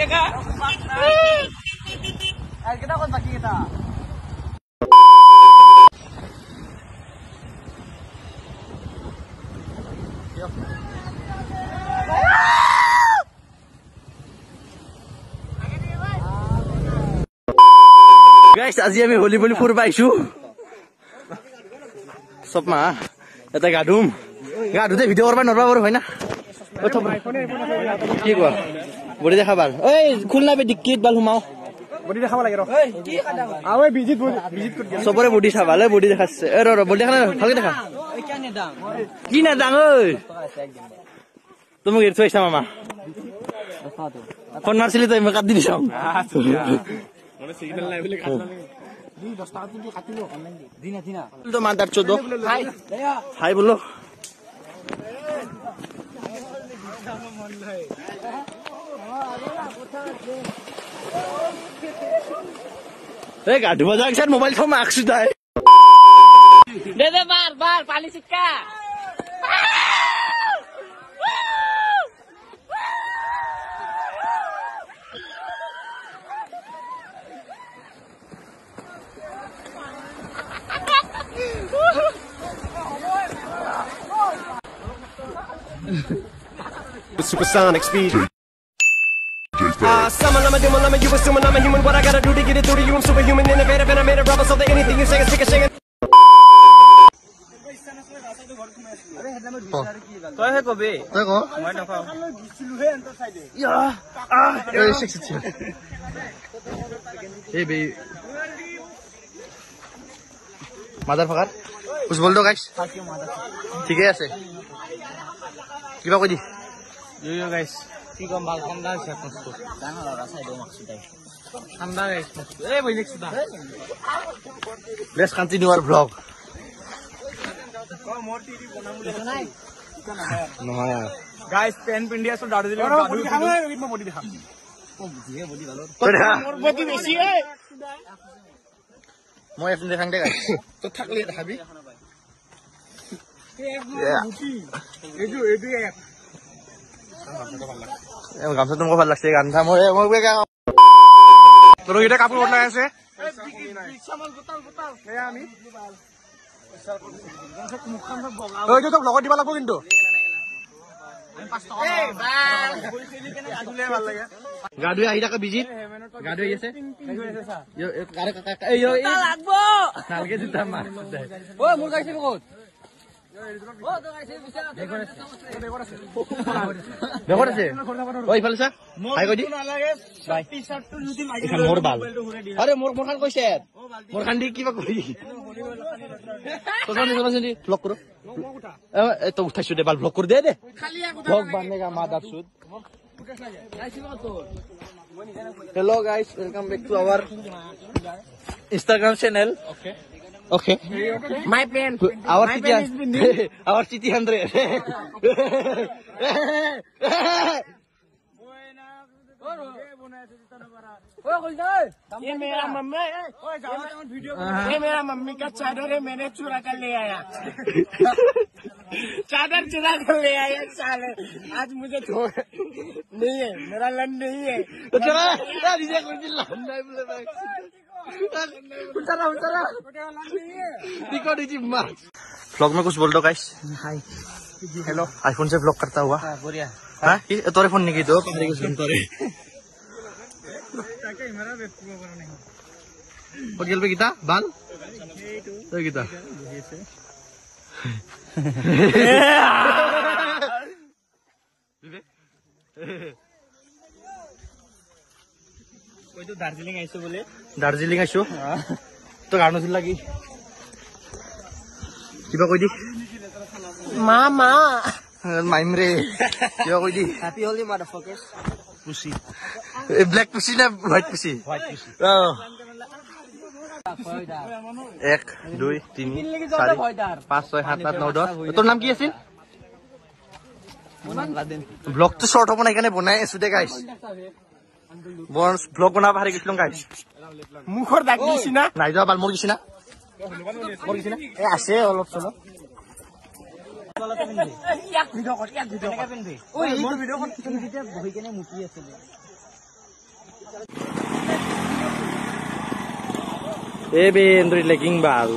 দেখা আৰ কেটা কোন বাকি এটা গাইস আজি আমি হোলি বলি ফুৰ পাইছো সব মা এটা গাধুতে ভিডিঅ' কৰবা নৰবা বাৰু হয় না কি কোৱা বডি দেখা বাল ঐ খুল না বে ডিক্কিত বাল হুমাও বডি দেখাব লাগে ৰ আওই ভিজিট কৰি সবৰে বডি চাবা লে বডি দেখাছে এ ৰ বডি দেখা ভালকে দেখা কি না ডাং ঐ তুমি এর থইছা মামা ফোন মারছিলি তুই মেকআপ দি দিছাম মানে সিগন্যাল নাই বলে কাটলা নি 10 টাকা কিন্তু কাটিলো অনলাইন দিনা তো মাদার চোদ হাই বলো এ গাড়ি বাজার স্যার মোবাইল তো মাক্স দাই দে বার পালি শিক্ষা Supersonic speed. Summon, I'm a demon, I'm a you assuming I'm a human. What I gotta do to get it through to you? I'm superhuman, innovative, and I made a rubber so that anything you say is sick of singing. তই হে কবি তই ক মই নাপাও গিছিলুহে enter সাইডে এই 66 এই বে মাদার ফাকার कुछ बोल दो गाइस ठीक है ऐसे কিবা কই দি ইয়ো গাইস কি কম ভাল ঠান্ডা আছে কষ্ট ডাঙৰ লাগা সাইডে মাক্সু দাই ঠান্ডা গাইস এই বই নেক্সট দা লেটস কন্টিনিউ आवर ব্লগ मोर टीवी बनामुले নাই নহয় গাইস পেন পিন্ডিয়া সব দাড়ি দিলে দাড়ি খাবে মই বডি দেখাম ও বুঝিয়ে বডি ভালো মোর বডি বেশি এ মই এখন দেখাং দে গাইস তো থাকলে দেখাবি গামছা তোমাক ভাল লাগছে গান্ধা মই তোর এটা কাপড় ওঠা আছে লগত দিব লাগব কিন্তু গা ধুই আহি থাকে বিজিত গা ধুই আছে নালকে জোতা মাৰ মোৰ গাইছে ক'ত বেগত আছে ওই ফালে চা হাই কই দি মোৰ বাল আৰে মোৰ খান কৈছে মোৰ খান দি কিবা কই তোনি ব্লক কৰো এ তো উঠাইছো দে বাল ব্লক কৰি দে ব্লক বানেগা মাদার সুদ Hello guys, welcome back to our Instagram channel. Okay. My pen. Our city 100. ये मेरा मम्मी है ये मेरा मम्मी का चादर है मैंने चुरा कर ले आया चादर चुरा कर ले आया साले आज मुझे नहीं है मेरा लन नहीं है व्लॉग में कुछ बोल दो गाइस हाय हेलो आईफोन से व्लॉग करता हुआ बढ़िया हाँ तोरे फोन नहीं की दो तोरे पगल पे गीता बाल तो गीता कोई तो दार्जिलिंग आइसो बोले दार्जिलिंग आइसो तो गानो सुन लगी किबा कोई दी मामा माइम रे किबा कोई दी happy Holi motherfuckers pussy black pussy ना व्हाइट पुसी एक दुई तीन चार पाँच छह सात आठ नौ दस তোর নাম কি আছিল ব্লগ তো শর্ট হ'ব না এখানে বনাই আছো দে গাইস বনস ব্লগ বনাব হাৰি গৈছিলো গাইস মুখৰ দাগ দিছি না নাই যোৱা বাল মোৰ গিছি না এ আছে অলপ চলপ ইয়াক ভিডিও কৰ ইয়াক ভিডিও কেনেকৈ পিনবি ওই এই ভিডিও কৰ তুমি যেতিয়া বহি কেনে মুতি আছিল Android lagging bal.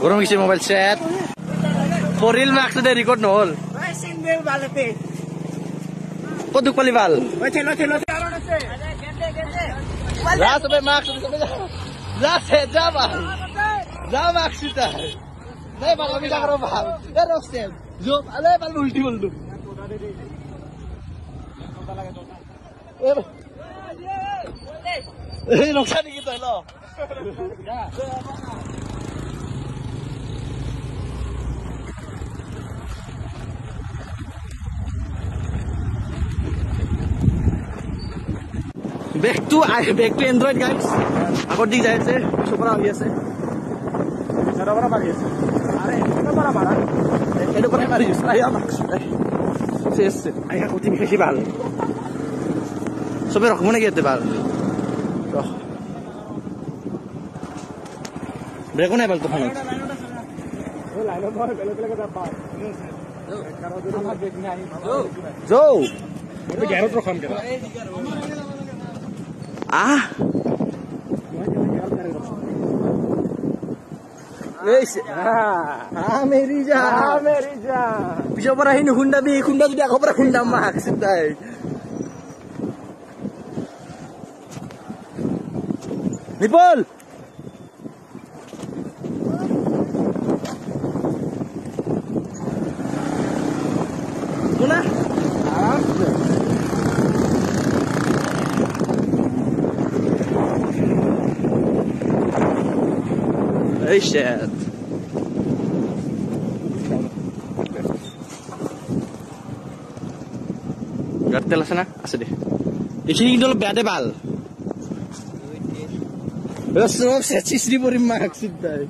Orang isi mobile set. For real max de record no hol. Single balate. Koduk pali bal. Chelo. La sabe max La se ja bal. Ja max ita. Nahi bal kami karo bal. Ya rostem. Jo ale bal ulti bol du. Noksan gitu lo. Back to Android guys. Aku di jaya se, supra aja se. Cara berapa guys? Are, kita marah. Edo pernah mari just. Ayo max. Ses, ayo aku tim festival. Sobe rok mana gitu bal. Roh. Breko na bal to phone. Laino bal pele ka pa. Jo. Itu gyaro program kita. Ah. Wes. मेरी जान. Bisa parahin Honda tidak aku pernah Honda Max dai. Nipol. Mana? Hey shit. Gartel sana asli. Ini dulu bade bal. Bos semua secis di bori maksud dai.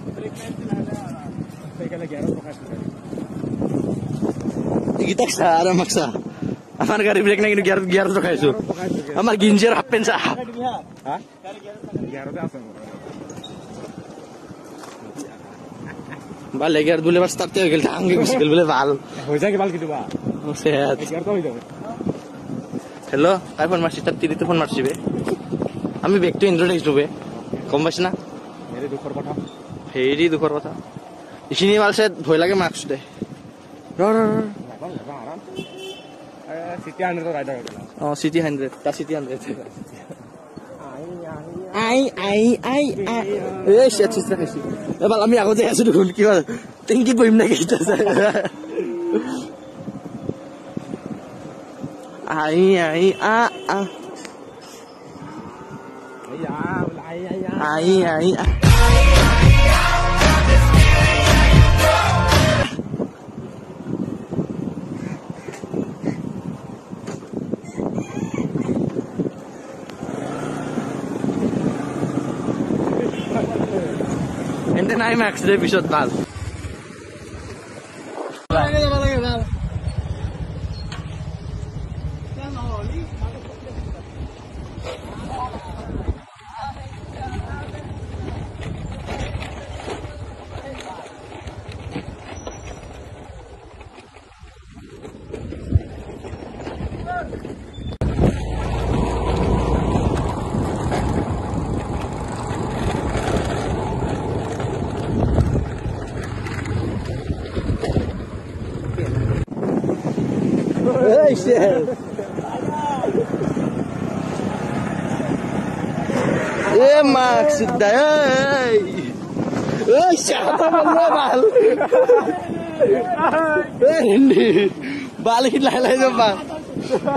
Kita sara maksa. Amar gari break na ginu gyar to khaisu. Amar ginjer happen sa. Ha? Gyaro da asan. Bal gyar dule bas tarte gel tangi muskil bole bal. Ho jaye bal kitu ba? Set. Gyaro to hoy jabe. Hello, iPhone মারছি তার তিরি তো phone মারছি বে আমি back to Android x ডুবে কম পাইছ না মেরে দুখর কথা হেৰি দুখৰ কথা ইখিনি মালছে ভয় লাগে মাৰ্কস দে ৰ আরাম সিটি 100 তো রাইডার হলো অ সিটি 100 তা সিটি 100 আই এ শেট চিত্রা খাইছি এবাৰ আমি আগতে আছো দেখোন কিবা টেংকি বহিম না গেইতা Ai. Ente nai max de episode bal. Hey shit. Max dai. Siapa bal? Ini balik lelai jebal.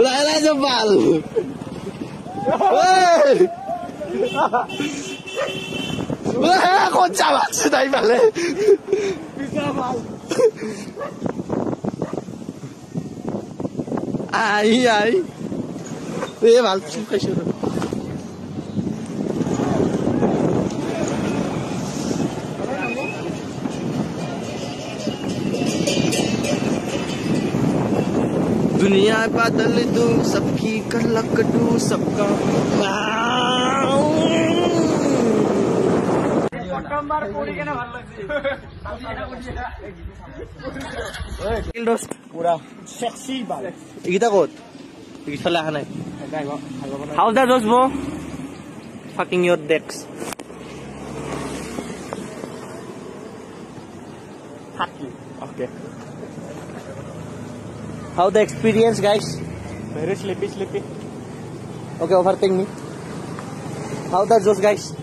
Lelai jebal. Wah, kocak Max dai balik. Bisa bal. Ai. Bal suka suruh. दुनिया बदल दूं सबकी कलक दूं सबका पूरा सेक्सी बाल kita kot kita lah aneh How's that, Rosbo? Fucking your decks. Fuck you. Okay. How the experience, guys? Very sleepy. Okay, overtake me. How the Josh, guys?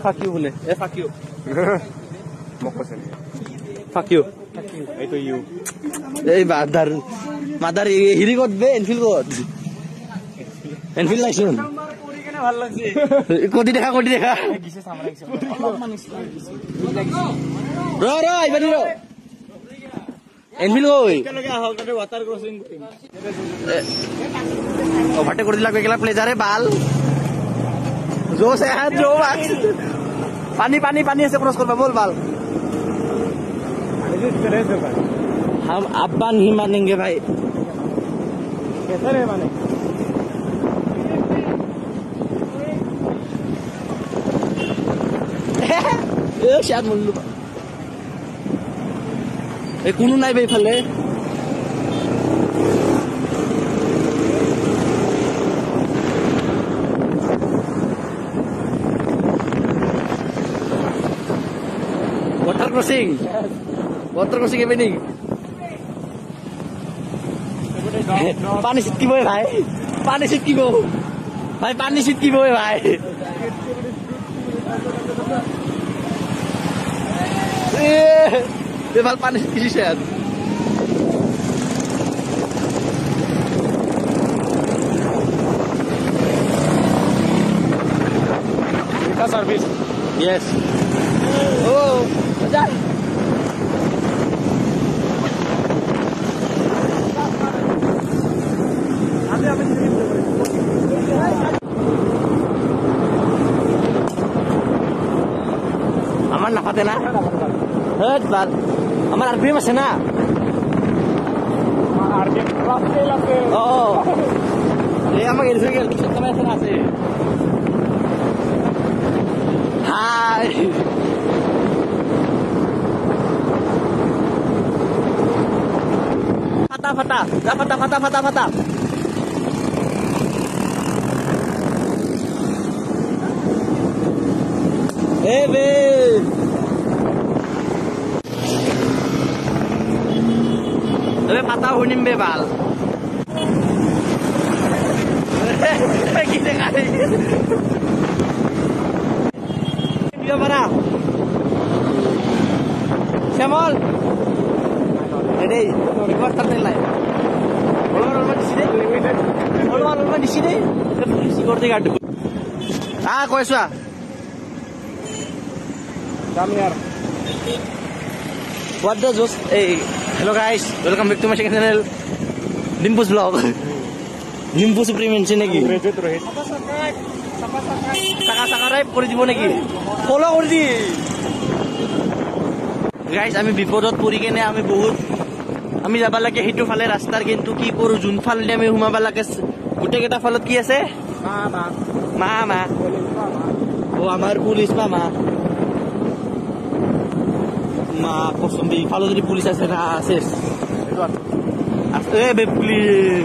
Fuck you, bole. Fuck you. Fuck you. Ito you. Mother, hiri got be, Enfield got. Enfield like soon. Kodi dekha. Ro, iba dilo. Enfield koi. Water crossing. Overtake kori dilak ekala pleasure bal. Jo sehat jo max. Pani ase cross korba bol bal. हम अब्बा नहीं मानेंगे भाई। कैसा रे माने? शायद मुल्लू कोनो নাই বে ফেলে water crossing evening पानी सिटकिबो भाई पानी सिटकिबो भाई ए बाल पानी सिटकिছি शायद Ita service. yes oh जा আমার নাফাতে না হট বাল আমার আরবিএম আছে না RPM লাফতে ও এই আমাকে এসে গেল কিছু কমে আছে হাই ফাটা ए बे अबे पता हुनिम बे बाल किसे खाली वीडियो बना श्यामल रेडी रिकॉर्ड करने लाए অলমান দিছি দে সিগৰ দে গাড়ি কৈছা Come here. What does this? Hey, hello guys, welcome back to my channel. Nimbus vlog. Nimbus Supreme mention naki. Graduate Rohit. Subscribe kori dibo naki. Follow kori di. Guys, আমি বিপদত পৰি কেনে আমি বহুত আমি যাব লাগে হিটো ফালে ৰাস্তাৰ কিন্তু কি কৰো জুন ফালে আমি হুমাবা লাগে গুটে কেটা ফালত কি আছে মা ও আমাৰ পুলিশ মা কসম দি ফালো যদি পুলিশ আছে না শেষ বে পুলিশ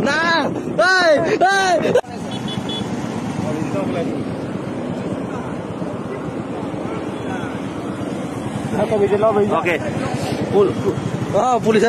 না Okay. Pulis.